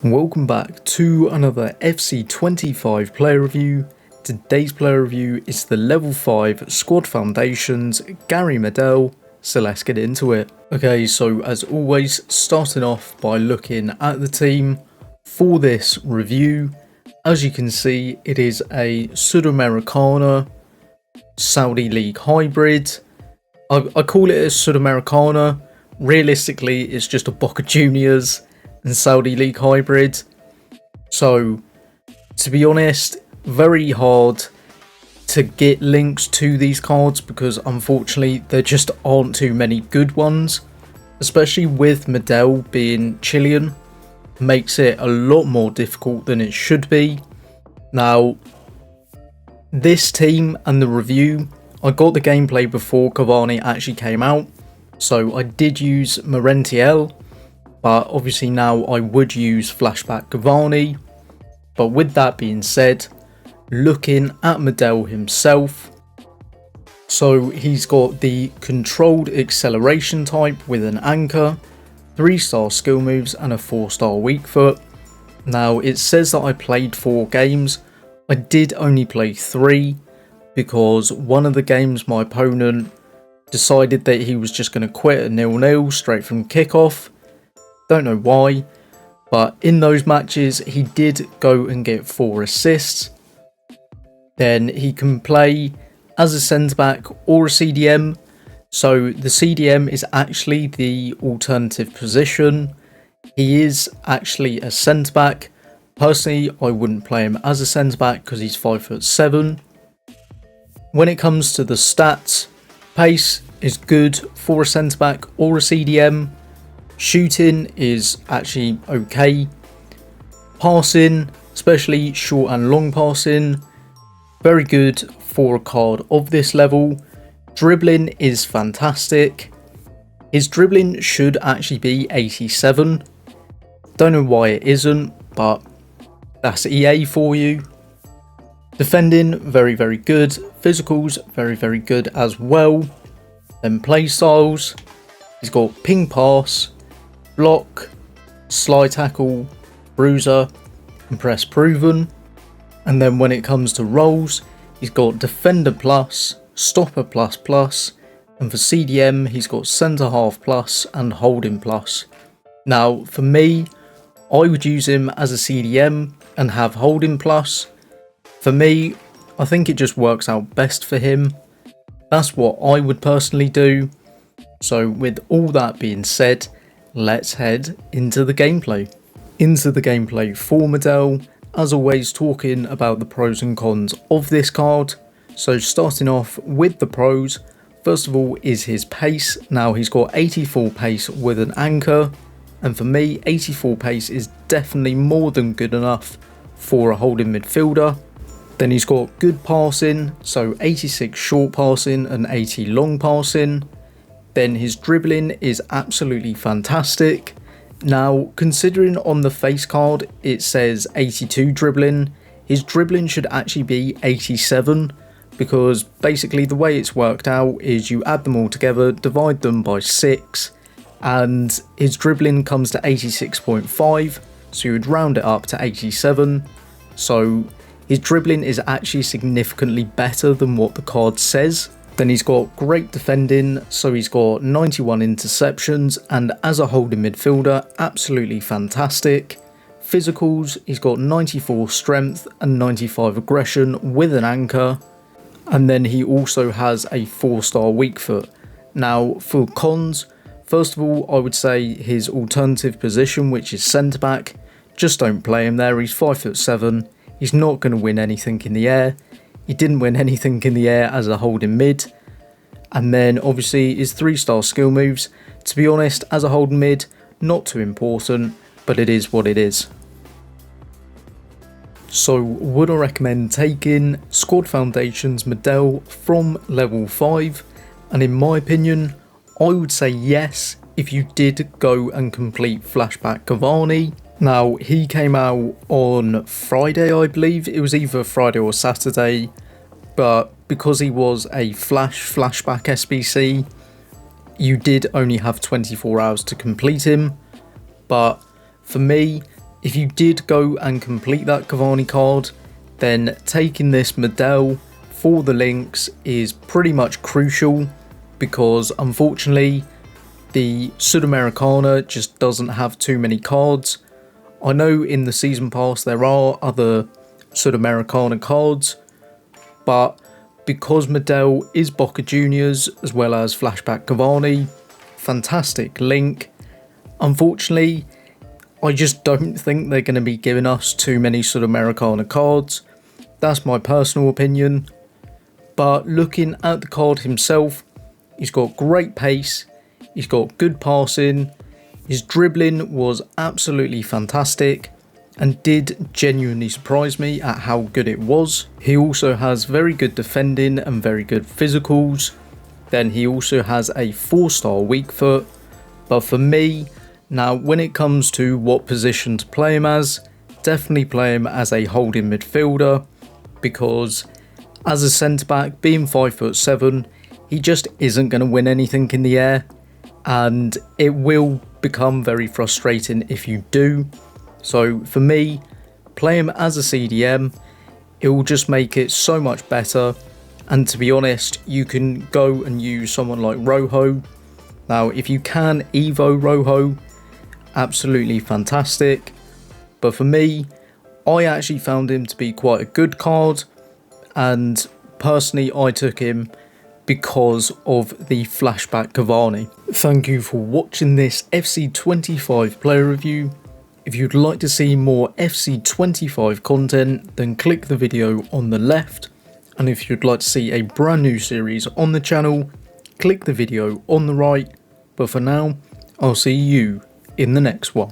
Welcome back to another FC25 player review. Today's player review is the level 5 Squad Foundations Gary Medel, so let's get into it. Okay, so as always, starting off by looking at the team for this review. As you can see, it is a Sudamericana Saudi League hybrid. I call it a Sudamericana. Realistically, it's just a Boca Juniors and Saudi League hybrid. So, to be honest, very hard to get links to these cards because unfortunately there just aren't too many good ones, especially with Medel being Chilean. Makes it a lot more difficult than it should be. Now, this team and the review, I got the gameplay before Cavani actually came out, so I did use Medel. But obviously now I would use Flashback Cavani. But with that being said, looking at Medel himself, so he's got the controlled acceleration type with an anchor, 3-star skill moves and a 4-star weak foot. Now it says that I played 4 games. I did only play 3 because one of the games my opponent decided that he was just going to quit at 0-0 straight from kickoff. Don't know why, but in those matches he did go and get 4 assists. Then he can play as a centre back or a CDM. So the CDM is actually the alternative position. He is actually a centre back. Personally, I wouldn't play him as a centre back because he's 5'7". When it comes to the stats, pace is good for a centre back or a CDM. Shooting is actually okay. Passing, especially short and long passing, very good for a card of this level. Dribbling is fantastic. His dribbling should actually be 87. Don't know why it isn't, but that's EA for you. Defending, very, very good. Physicals, very, very good as well. Then play styles, he's got ping pass, block, slide tackle, bruiser, and press proven. And then when it comes to roles, he's got defender plus, stopper plus plus, and for CDM he's got centre half plus and holding plus. Now for me, I would use him as a CDM and have holding plus. For me, I think it just works out best for him. That's what I would personally do. So with all that being said, let's head into the gameplay. For Medel, as always talking about the pros and cons of this card. So starting off with the pros, first of all is his pace. Now he's got 84 pace with an anchor, and for me 84 pace is definitely more than good enough for a holding midfielder. Then he's got good passing, so 86 short passing and 80 long passing. Then his dribbling is absolutely fantastic. Now, considering on the face card it says 82 dribbling, his dribbling should actually be 87, because basically the way it's worked out is you add them all together, divide them by 6, and his dribbling comes to 86.5, so you would round it up to 87. So his dribbling is actually significantly better than what the card says. Then he's got great defending, so he's got 91 interceptions, and as a holding midfielder, absolutely fantastic. Physicals, he's got 94 strength and 95 aggression with an anchor, and then he also has a 4-star weak foot. Now for cons, first of all I would say his alternative position, which is centre back, just don't play him there. He's 5'7", he's not going to win anything in the air. He didn't win anything in the air as a holding mid. And then obviously his 3-star skill moves, to be honest, as a holding mid, not too important, but it is what it is. So would I recommend taking Squad Foundations Medel from level 5? And in my opinion, I would say yes if you did go and complete Flashback Cavani. Now he came out on Friday, I believe. It was either Friday or Saturday, but because he was a flashback SBC, you did only have 24 hours to complete him. But for me, If you did go and complete that Cavani card, then taking this Medel for the links is pretty much crucial, because unfortunately the Sudamericana just doesn't have too many cards. I know in the season pass there are other Sudamericana cards, but because Medel is Boca Juniors as well as Flashback Cavani, fantastic link. Unfortunately, I just don't think they're going to be giving us too many Sudamericana cards. That's my personal opinion. But looking at the card himself, he's got great pace, he's got good passing, his dribbling was absolutely fantastic and did genuinely surprise me at how good it was. He also has very good defending and very good physicals. Then he also has a 4-star weak foot. But for me, now when it comes to what position to play him as, definitely play him as a holding midfielder, because as a centre back, being 5'7", he just isn't going to win anything in the air, and it will become very frustrating if you do. So for me, play him as a CDM, it will just make it so much better. And to be honest, you can go and use someone like Rojo. Now if you can Evo Rojo, absolutely fantastic, but for me, I actually found him to be quite a good card, and personally I took him because of the Flashback Cavani. Thank you for watching this FC25 player review. If you'd like to see more FC25 content, then click the video on the left, and if you'd like to see a brand new series on the channel, click the video on the right. But for now, I'll see you in the next one.